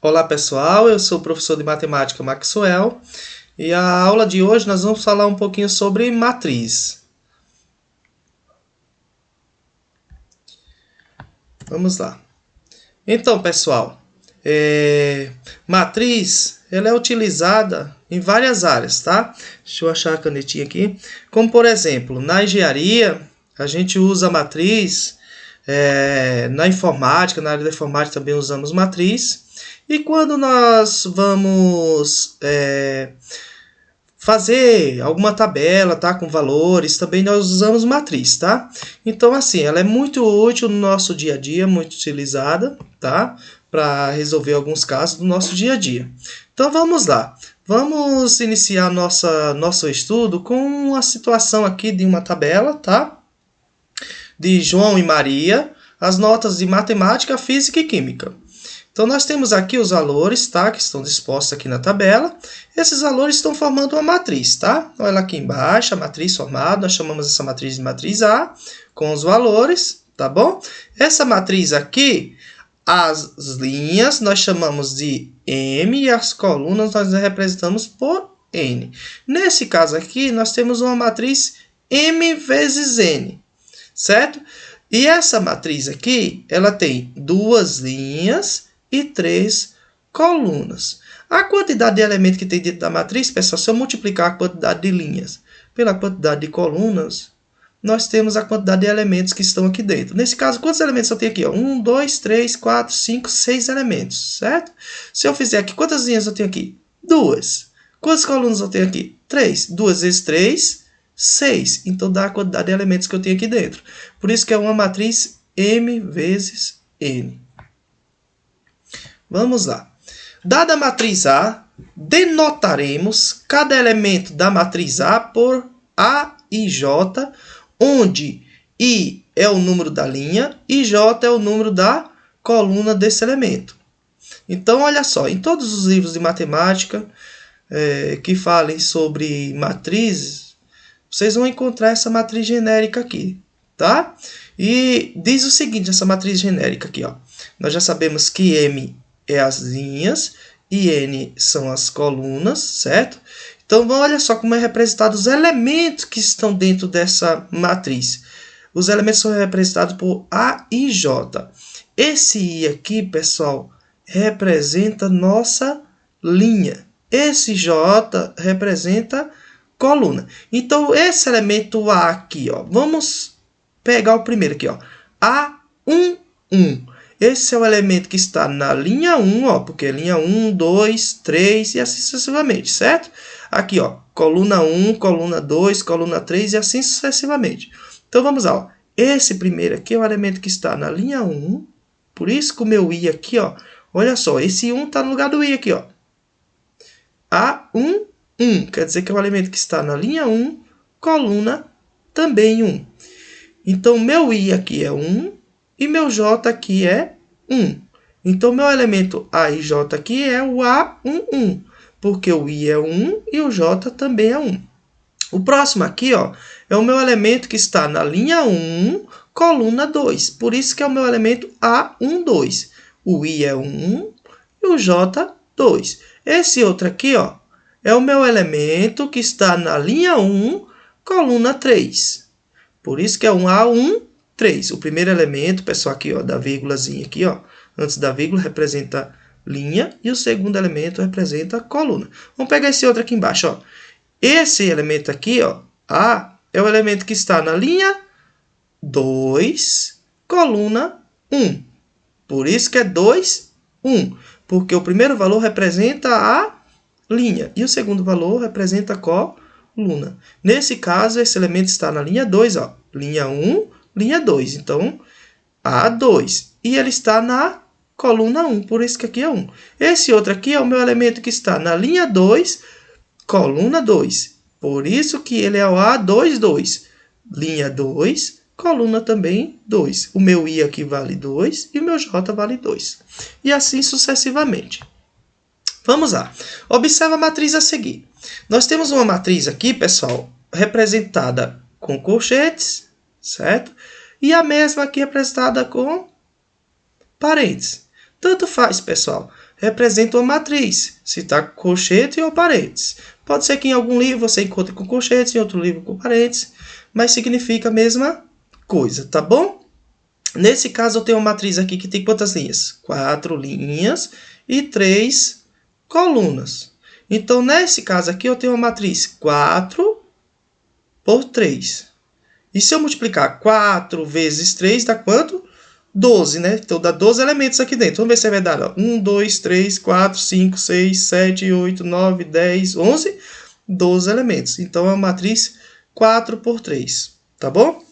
Olá pessoal, eu sou o professor de matemática Maxwell e a aula de hoje nós vamos falar um pouquinho sobre matriz. Vamos lá. Então pessoal, matriz ela é utilizada em várias áreas, tá? Deixa eu achar a canetinha aqui. Como por exemplo, na engenharia a gente usa matriz, na informática, na área da informática também usamos matriz. E quando nós vamos fazer alguma tabela, tá, com valores, também nós usamos matriz, tá? Então, assim, ela é muito útil no nosso dia a dia, muito utilizada, tá? Para resolver alguns casos do nosso dia a dia. Então, vamos lá. Vamos iniciar nosso estudo com uma situação aqui de uma tabela, tá? De João e Maria, as notas de matemática, física e química. Então, nós temos aqui os valores, tá? Que estão dispostos aqui na tabela. Esses valores estão formando uma matriz, tá? Olha aqui embaixo, a matriz formada. Nós chamamos essa matriz de matriz A, com os valores, tá bom? Essa matriz aqui, as linhas nós chamamos de M e as colunas nós representamos por N. Nesse caso aqui, nós temos uma matriz M vezes N, certo? E essa matriz aqui, ela tem duas linhas e 3 colunas. A quantidade de elementos que tem dentro da matriz, pessoal, se eu multiplicar a quantidade de linhas pela quantidade de colunas, nós temos a quantidade de elementos que estão aqui dentro. Nesse caso, quantos elementos eu tenho aqui? 1, 2, 3, 4, 5, 6 elementos, certo? Se eu fizer aqui, quantas linhas eu tenho aqui? 2. Quantas colunas eu tenho aqui? 3. 2 vezes 3, 6. Então, dá a quantidade de elementos que eu tenho aqui dentro. Por isso que é uma matriz M vezes N. Vamos lá. Dada a matriz A, denotaremos cada elemento da matriz A por A e J, onde I é o número da linha e J é o número da coluna desse elemento. Então, olha só, em todos os livros de matemática que falem sobre matrizes, vocês vão encontrar essa matriz genérica aqui, tá? E diz o seguinte, essa matriz genérica aqui, ó. Nós já sabemos que M é as linhas e N são as colunas, certo? Então, olha só como é representado os elementos que estão dentro dessa matriz. Os elementos são representados por A e J. Esse I aqui, pessoal, representa nossa linha. Esse J representa coluna. Então, esse elemento A aqui, ó, vamos pegar o primeiro aqui, ó, A1, 1. Esse é o elemento que está na linha 1, ó, porque é linha 1, 2, 3 e assim sucessivamente, certo? Aqui, ó, coluna 1, coluna 2, coluna 3 e assim sucessivamente. Então, vamos lá, ó. Esse primeiro aqui é o elemento que está na linha 1, por isso que o meu I aqui, ó, olha só, esse 1 está no lugar do I aqui, ó. A1, 1, quer dizer que é o elemento que está na linha 1, coluna também 1. Então, meu I aqui é 1. E meu J aqui é 1. Então, meu elemento A e J aqui é o A1, 1. Porque o I é 1 e o J também é 1. O próximo aqui, ó, é o meu elemento que está na linha 1, coluna 2. Por isso que é o meu elemento A1, 2. O I é 1 e o J, 2. Esse outro aqui, ó, é o meu elemento que está na linha 1, coluna 3. Por isso que é um A1, 3. O primeiro elemento, pessoal, aqui, ó, da vírgulazinha aqui, ó, antes da vírgula, representa linha e o segundo elemento representa coluna. Vamos pegar esse outro aqui embaixo, ó. Esse elemento aqui, ó, A, é o elemento que está na linha 2, coluna 1. Por isso que é 2, 1. Porque o primeiro valor representa a linha e o segundo valor representa a coluna. Nesse caso, esse elemento está na linha 2, ó, linha 1, linha 2, então A2. E ele está na coluna 1, por isso que aqui é 1. Esse outro aqui é o meu elemento que está na linha 2, coluna 2. Por isso que ele é o A2, 2. Linha 2, coluna também 2. O meu I aqui vale 2 e o meu J vale 2. E assim sucessivamente. Vamos lá. Observa a matriz a seguir. Nós temos uma matriz aqui, pessoal, representada com colchetes, certo? E a mesma aqui representada com parênteses. Tanto faz, pessoal. Representa uma matriz, se está com colchete ou parênteses. Pode ser que em algum livro você encontre com colchetes, em outro livro com parênteses, mas significa a mesma coisa, tá bom? Nesse caso, eu tenho uma matriz aqui que tem quantas linhas? 4 linhas e 3 colunas. Então, nesse caso aqui, eu tenho uma matriz 4 por 3. E se eu multiplicar 4 vezes 3, dá quanto? 12, né? Então, dá 12 elementos aqui dentro. Vamos ver se é verdade. Ó. 1, 2, 3, 4, 5, 6, 7, 8, 9, 10, 11, 12 elementos. Então, é uma matriz 4 por 3. Tá bom?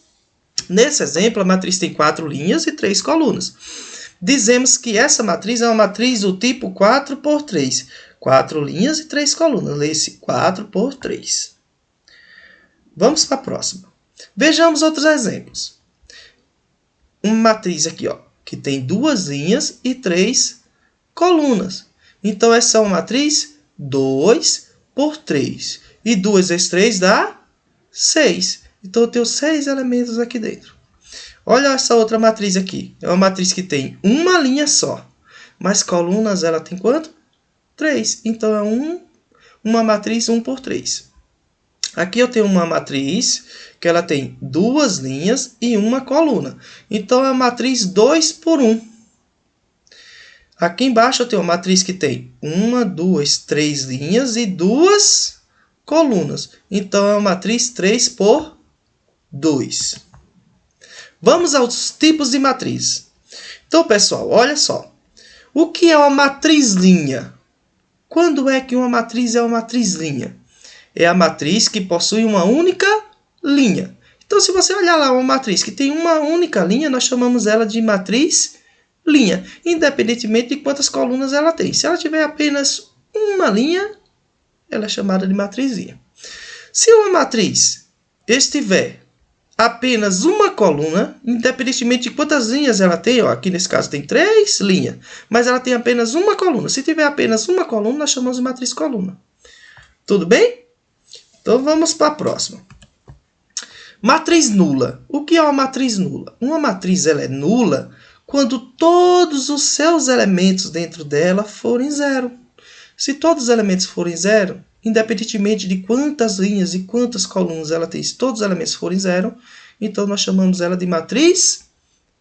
Nesse exemplo, a matriz tem 4 linhas e 3 colunas. Dizemos que essa matriz é uma matriz do tipo 4 por 3. 4 linhas e 3 colunas. Lê-se 4 por 3. Vamos para a próxima. Vejamos outros exemplos. Uma matriz aqui, ó, que tem 2 linhas e 3 colunas. Então, essa é uma matriz 2 por 3. E 2 vezes 3 dá 6. Então, eu tenho 6 elementos aqui dentro. Olha essa outra matriz aqui. É uma matriz que tem uma linha só. Mas colunas, ela tem quanto? 3. Então, é uma matriz 1 por 3. Aqui eu tenho uma matriz que ela tem 2 linhas e uma coluna. Então, é uma matriz 2 por 1. Aqui embaixo eu tenho uma matriz que tem 1, 2, 3 linhas e 2 colunas. Então, é uma matriz 3 por 2. Vamos aos tipos de matriz. Então, pessoal, olha só. O que é uma matriz linha? Quando é que uma matriz é uma matriz linha? É a matriz que possui uma única linha. Então, se você olhar lá uma matriz que tem uma única linha, nós chamamos ela de matriz linha, independentemente de quantas colunas ela tem. Se ela tiver apenas uma linha, ela é chamada de matriz linha. Se uma matriz estiver apenas uma coluna, independentemente de quantas linhas ela tem, ó, aqui nesse caso tem 3 linhas, mas ela tem apenas uma coluna. Se tiver apenas uma coluna, nós chamamos de matriz coluna. Tudo bem? Então, vamos para a próxima. Matriz nula. O que é uma matriz nula? Uma matriz ela é nula quando todos os seus elementos dentro dela forem zero. Se todos os elementos forem zero, independentemente de quantas linhas e quantas colunas ela tem, se todos os elementos forem zero, então nós chamamos ela de matriz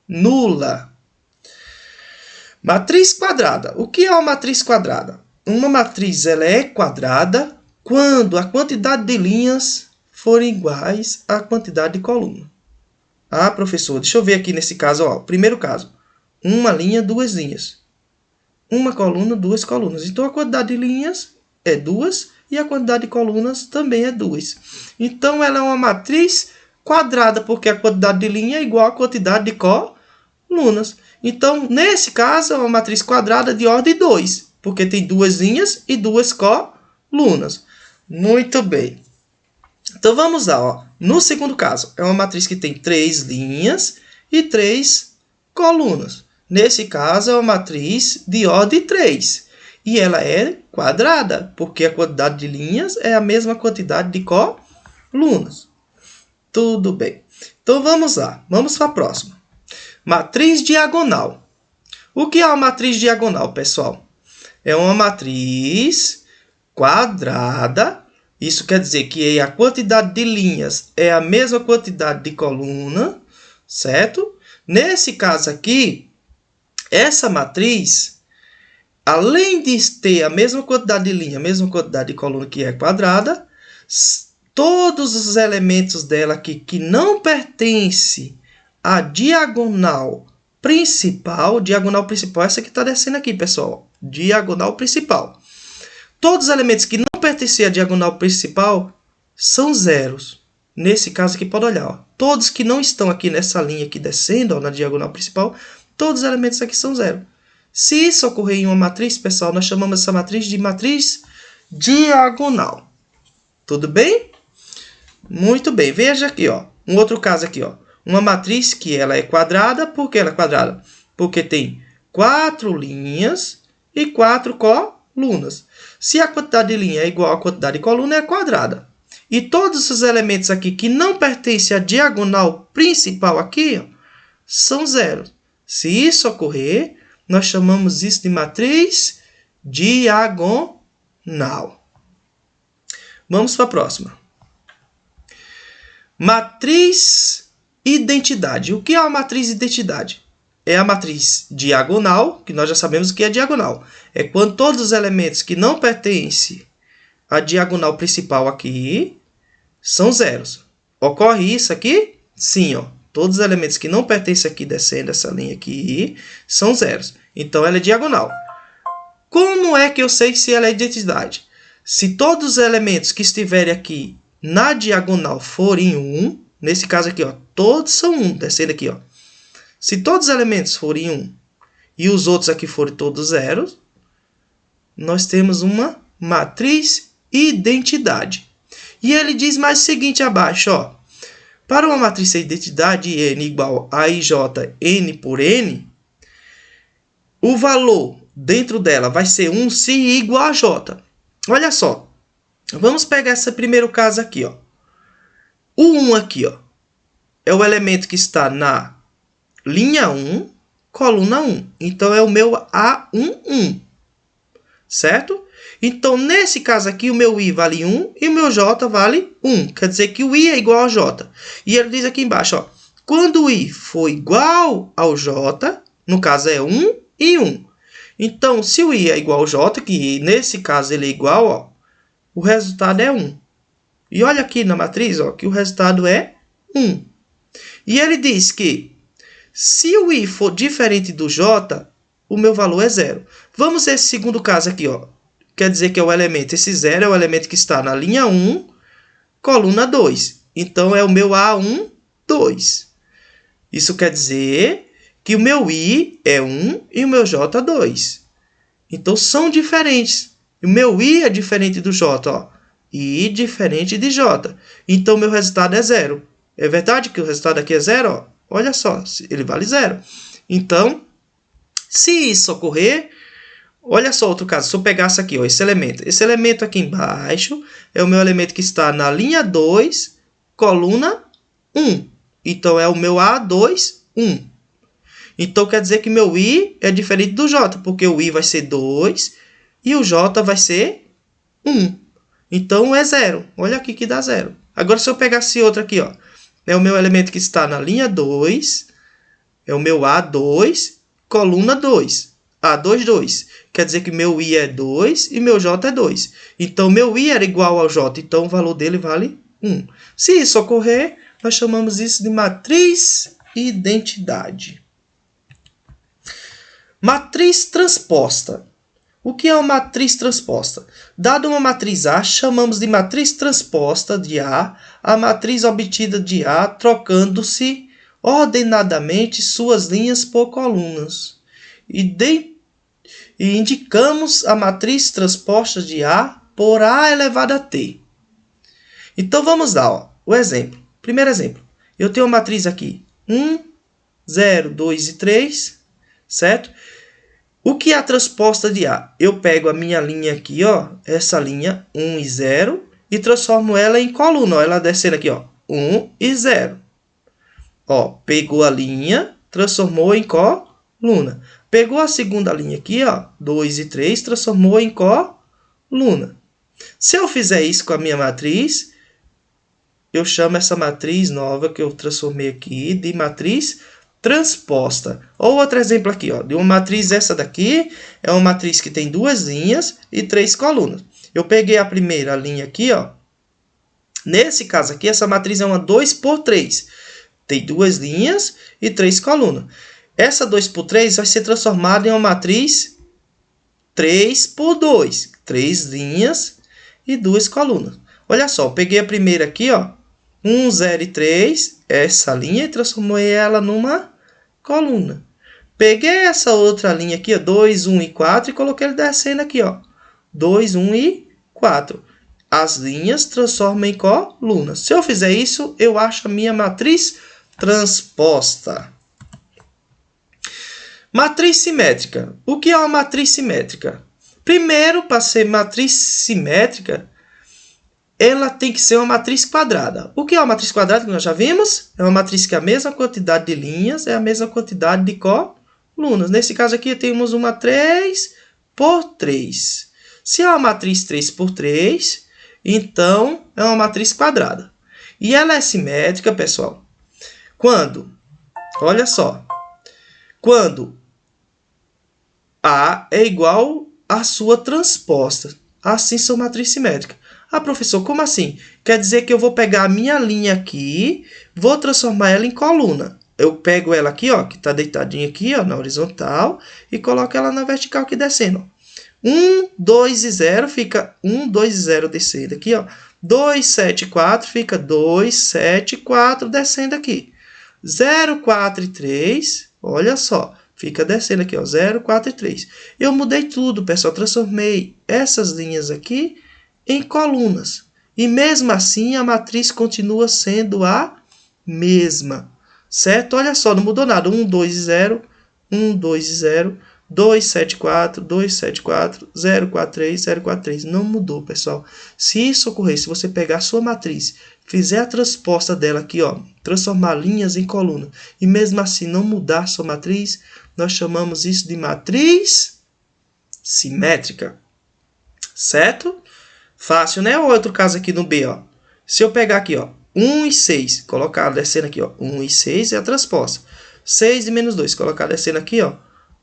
nula. Matriz quadrada. O que é uma matriz quadrada? Uma matriz ela é quadrada quando a quantidade de linhas forem iguais à quantidade de colunas. Ah, professor, deixa eu ver aqui nesse caso. Ó, primeiro caso, uma linha, 2 linhas. Uma coluna, 2 colunas. Então, a quantidade de linhas é 2 e a quantidade de colunas também é 2. Então, ela é uma matriz quadrada, porque a quantidade de linha é igual à quantidade de colunas. Então, nesse caso, é uma matriz quadrada de ordem 2, porque tem 2 linhas e 2 colunas. Muito bem. Então, vamos lá. Ó. No segundo caso, é uma matriz que tem 3 linhas e 3 colunas. Nesse caso, é uma matriz de ordem 3. E ela é quadrada, porque a quantidade de linhas é a mesma quantidade de colunas. Tudo bem. Então, vamos lá. Vamos para a próxima. Matriz diagonal. O que é uma matriz diagonal, pessoal? É uma matriz quadrada. Isso quer dizer que a quantidade de linhas é a mesma quantidade de coluna, certo? Nesse caso aqui, essa matriz, além de ter a mesma quantidade de linha, a mesma quantidade de coluna que é quadrada, todos os elementos dela aqui que não pertencem à diagonal principal essa que está descendo aqui, pessoal, diagonal principal. Todos os elementos que não pertencem à diagonal principal são zeros. Nesse caso aqui, pode olhar. Ó. Todos que não estão aqui nessa linha aqui descendo, ó, na diagonal principal, todos os elementos aqui são zero. Se isso ocorrer em uma matriz, pessoal, nós chamamos essa matriz de matriz diagonal. Tudo bem? Muito bem. Veja aqui, ó, um outro caso aqui. Ó. Uma matriz que ela é quadrada. Por que ela é quadrada? Porque tem 4 linhas e 4 colunas. Se a quantidade de linha é igual à quantidade de coluna, é quadrada. E todos os elementos aqui que não pertencem à diagonal principal aqui, ó, são zeros. Se isso ocorrer, nós chamamos isso de matriz diagonal. Vamos para a próxima. Matriz identidade. O que é uma matriz identidade? É a matriz diagonal, que nós já sabemos o que é diagonal. É quando todos os elementos que não pertencem à diagonal principal aqui são zeros. Ocorre isso aqui? Sim, ó. Todos os elementos que não pertencem aqui, descendo essa linha aqui, são zeros. Então, ela é diagonal. Como é que eu sei se ela é identidade? Se todos os elementos que estiverem aqui na diagonal forem 1, nesse caso aqui, ó, todos são 1, descendo aqui, ó. Se todos os elementos forem 1 e os outros aqui forem todos zeros, nós temos uma matriz identidade. E ele diz mais o seguinte abaixo, ó. Para uma matriz ser identidade n igual a ij n por n, o valor dentro dela vai ser 1 se i igual a j. Olha só. Vamos pegar esse primeiro caso aqui, ó. O 1 aqui, ó, é o elemento que está na linha 1, coluna 1. Então, é o meu A11. Certo? Então, nesse caso aqui, o meu i vale 1 e o meu j vale 1. Quer dizer que o i é igual ao j. E ele diz aqui embaixo, ó, quando o i for igual ao j, no caso é 1 e 1. Então, se o i é igual ao j, que nesse caso ele é igual, ó, o resultado é 1. E olha aqui na matriz, ó, que o resultado é 1. E ele diz que se o i for diferente do j, o meu valor é 0. Vamos a esse segundo caso aqui, ó. Quer dizer que é o elemento, esse 0 é o elemento que está na linha 1, coluna 2. Então, é o meu A1, 2. Isso quer dizer que o meu i é 1 e o meu j 2. Então, são diferentes. O meu i é diferente do j, ó. I diferente de j. Então, o meu resultado é 0. É verdade que o resultado aqui é 0, ó? Olha só, ele vale 0. Então, se isso ocorrer, olha só outro caso. Se eu pegasse aqui, ó, esse elemento aqui embaixo é o meu elemento que está na linha 2, coluna 1. Então, é o meu A2, 1. Então, quer dizer que meu i é diferente do j, porque o i vai ser 2 e o j vai ser 1. Então, é 0. Olha aqui que dá 0. Agora, se eu pegasse outro aqui, ó, é o meu elemento que está na linha 2, é o meu A2, coluna 2. A2, 2. Quer dizer que meu i é 2 e meu j é 2. Então, meu i era igual ao j, então o valor dele vale 1. Se isso ocorrer, nós chamamos isso de matriz identidade. Matriz transposta. O que é uma matriz transposta? Dada uma matriz A, chamamos de matriz transposta de A a matriz obtida de A, trocando-se ordenadamente suas linhas por colunas. E indicamos a matriz transposta de A por A elevado a T. Então, vamos lá, ó, o exemplo. Primeiro exemplo. Eu tenho uma matriz aqui, 1, 0, 2 e 3, certo? O que é a transposta de A? Eu pego a minha linha aqui, ó, essa linha 1 e 0, e transformo ela em coluna, ó, ela descendo aqui, ó, 1 e 0. Ó, pegou a linha, transformou em coluna. Pegou a segunda linha aqui, ó, 2 e 3, transformou em coluna. Se eu fizer isso com a minha matriz, eu chamo essa matriz nova que eu transformei aqui de matriz transposta. Ou outro exemplo aqui, ó, de uma matriz, essa daqui é uma matriz que tem 2 linhas e 3 colunas. Eu peguei a primeira linha aqui, ó. Nesse caso aqui, essa matriz é uma 2 por 3. Tem 2 linhas e 3 colunas. Essa 2 por 3 vai ser transformada em uma matriz 3 por 2. 3 linhas e 2 colunas. Olha só, eu peguei a primeira aqui, ó. 1, 0 e 3, essa linha, e transformei ela numa coluna. Peguei essa outra linha aqui, ó, 2, 1 e 4, e coloquei ele descendo aqui, ó. 2, 1 e 4. As linhas transformam em colunas. Se eu fizer isso, eu acho a minha matriz transposta. Matriz simétrica. O que é uma matriz simétrica? Primeiro, para ser matriz simétrica, ela tem que ser uma matriz quadrada. O que é uma matriz quadrada que nós já vimos? É uma matriz que é a mesma quantidade de linhas é a mesma quantidade de colunas. colunas. Nesse caso aqui, temos uma 3 por 3. Se é uma matriz 3 por 3, então é uma matriz quadrada. E ela é simétrica, pessoal, quando, olha só, quando A é igual à sua transposta. Assim são matrizes simétricas. Ah, professor, como assim? Quer dizer que eu vou pegar a minha linha aqui, vou transformar ela em coluna. Eu pego ela aqui, ó, que está deitadinha aqui, ó, na horizontal, e coloco ela na vertical aqui descendo. 1, 2 e 0 fica 1, 2 e 0 descendo aqui, ó. 2, 7 e 4 fica 2, 7 e 4 descendo aqui. 0, 4 e 3, olha só, fica descendo aqui, ó, 0, 4 e 3. Eu mudei tudo, pessoal, transformei essas linhas aqui em colunas. E mesmo assim, a matriz continua sendo a mesma, certo? Olha só, não mudou nada. 1, 2 e 0, 1, 2 e 0, 2, 7, 4, 2, 7, 4, 0, 4, 3, 0, 4, 3. Não mudou, pessoal. Se isso ocorrer, se você pegar a sua matriz, fizer a transposta dela aqui, ó, transformar linhas em coluna, e mesmo assim não mudar a sua matriz, nós chamamos isso de matriz simétrica. Certo? Fácil, né? Outro caso aqui no B, ó. Se eu pegar aqui, ó, 1 e 6, colocar descendo aqui, ó, 1 e 6 é a transposta. 6 e menos 2, colocar descendo aqui, ó,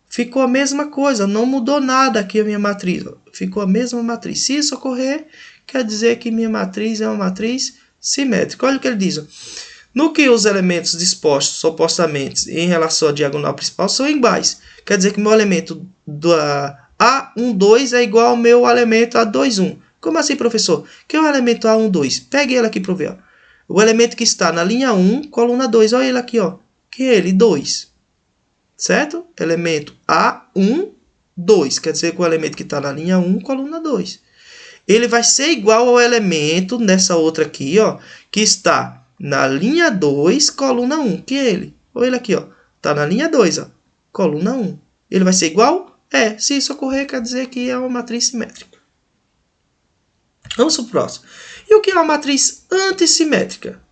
ficou a mesma coisa, não mudou nada aqui a minha matriz, ó. Ficou a mesma matriz. Se isso ocorrer, quer dizer que minha matriz é uma matriz simétrica. Olha o que ele diz, ó. No que os elementos dispostos opostamente em relação à diagonal principal são iguais. Quer dizer que meu elemento da A12 é igual ao meu elemento A21. Como assim, professor? Que é o elemento A12? Pegue ele aqui para ver. Ó. O elemento que está na linha 1, coluna 2. Olha ele aqui, ó. Que é ele, 2. Certo? Elemento A1, 2. Quer dizer que o elemento que está na linha 1, coluna 2. Ele vai ser igual ao elemento nessa outra aqui, ó, que está na linha 2, coluna 1. Que é ele? Olha ele aqui, ó. Está na linha 2, ó. Coluna 1. Ele vai ser igual? É. Se isso ocorrer, quer dizer que é uma matriz simétrica. Vamos para o próximo. E o que é uma matriz antissimétrica?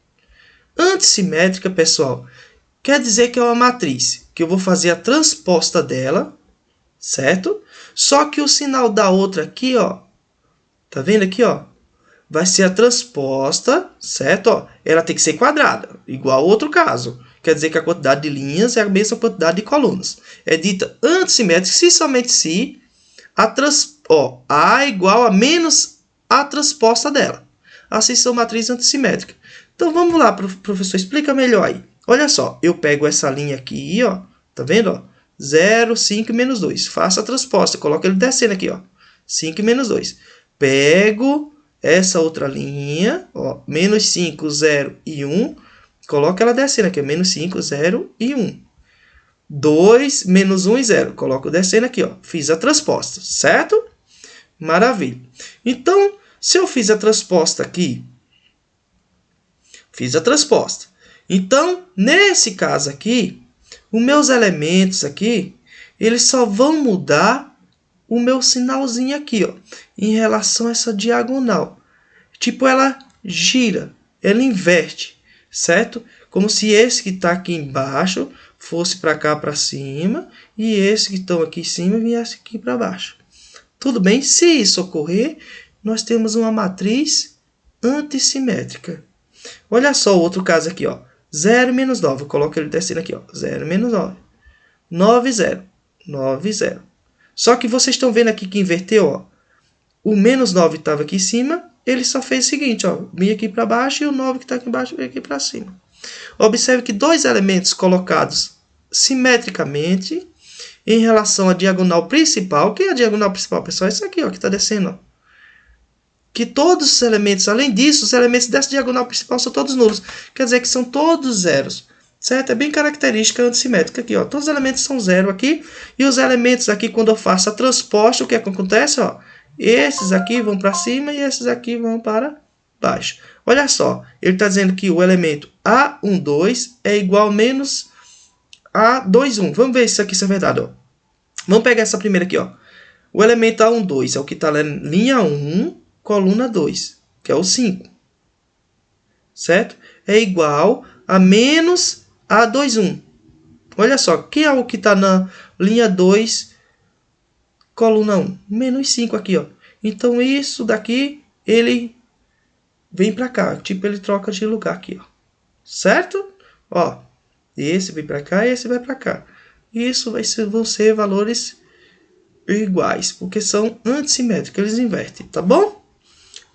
Antissimétrica, pessoal, quer dizer que é uma matriz que eu vou fazer a transposta dela, certo? Só que o sinal da outra aqui, ó, tá vendo aqui, ó? Vai ser a transposta, certo? Ó, ela tem que ser quadrada, igual ao outro caso. Quer dizer que a quantidade de linhas é a mesma quantidade de colunas. É dita antissimétrica se somente se A é igual a menos a transposta dela. Assim são matrizes antissimétricas. Então vamos lá, professor, explica melhor aí. Olha só, eu pego essa linha aqui, ó, tá vendo? Ó? 0, 5 e menos 2. Faço a transposta, coloco ele descendo aqui, ó. 5 e menos 2. Pego essa outra linha, ó, menos 5, 0 e 1. Coloco ela descendo aqui, ó, menos 5, 0 e 1. 2, menos 1 e 0. Coloco descendo aqui, ó. Fiz a transposta, certo? Maravilha. Então, se eu fiz a transposta aqui, fiz a transposta. Então, nesse caso aqui, os meus elementos aqui, eles só vão mudar o meu sinalzinho aqui, ó, em relação a essa diagonal. Tipo, ela gira, ela inverte, certo? Como se esse que está aqui embaixo fosse para cá, para cima, e esse que estão aqui em cima viesse aqui para baixo. Tudo bem? Se isso ocorrer, nós temos uma matriz antissimétrica. Olha só o outro caso aqui, ó. 0 menos 9. Eu coloco ele descendo aqui, ó. 0 menos 9. 9, 0. 9, 0. Só que vocês estão vendo aqui que inverteu, ó. O menos 9 estava aqui em cima, ele só fez o seguinte, ó. Vim aqui para baixo e o 9 que está aqui embaixo veio aqui para cima. Observe que dois elementos colocados simetricamente em relação à diagonal principal. O que é a diagonal principal, pessoal? Isso aqui, ó, que está descendo, ó. Que todos os elementos, além disso, os elementos dessa diagonal principal são todos nulos. Quer dizer que são todos zeros. Certo? É bem característica antissimétrica aqui, ó. Todos os elementos são zero aqui. E os elementos aqui, quando eu faço a transposta, o que acontece, ó? Esses aqui vão para cima e esses aqui vão para baixo. Olha só, ele está dizendo que o elemento A12 é igual a menos A21. Vamos ver se isso é verdade, ó. Vamos pegar essa primeira aqui, ó. O elemento A12 é o que está na linha 1, coluna 2, que é o 5. Certo? É igual a menos A21. Olha só, quem é o que está na linha 2, coluna 1? Menos 5 aqui, ó. Então, isso daqui, ele vem para cá. Tipo, ele troca de lugar aqui, ó. Certo? Ó, esse vem para cá e esse vai para cá. Isso vão ser valores iguais, porque são antissimétricos, eles invertem, tá bom?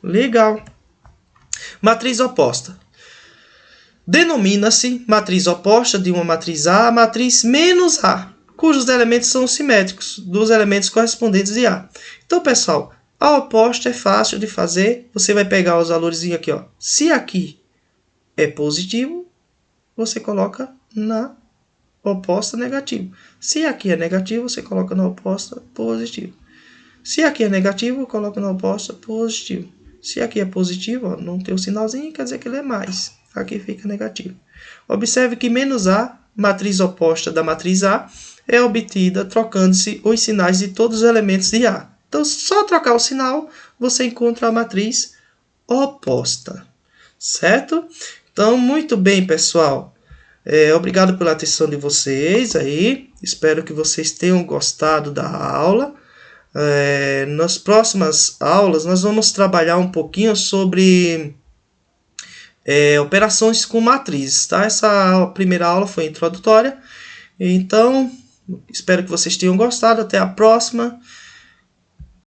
Legal. Matriz oposta. Denomina-se matriz oposta de uma matriz A matriz menos A, cujos elementos são simétricos dos elementos correspondentes de A. Então, pessoal, a oposta é fácil de fazer. Você vai pegar os valores aqui, ó. Se aqui é positivo, você coloca na oposta negativo. Se aqui é negativo, você coloca na oposta positivo. Se aqui é negativo, coloca na oposta positivo. Se aqui é positivo, ó, não tem o sinalzinho, quer dizer que ele é mais. Aqui fica negativo. Observe que menos A, matriz oposta da matriz A, é obtida trocando-se os sinais de todos os elementos de A. Então, só trocar o sinal, você encontra a matriz oposta. Certo? Então, muito bem, pessoal. Obrigado pela atenção de vocês aí. Espero que vocês tenham gostado da aula. Nas próximas aulas, nós vamos trabalhar um pouquinho sobre operações com matrizes, tá? Essa primeira aula foi introdutória. Então, espero que vocês tenham gostado. Até a próxima.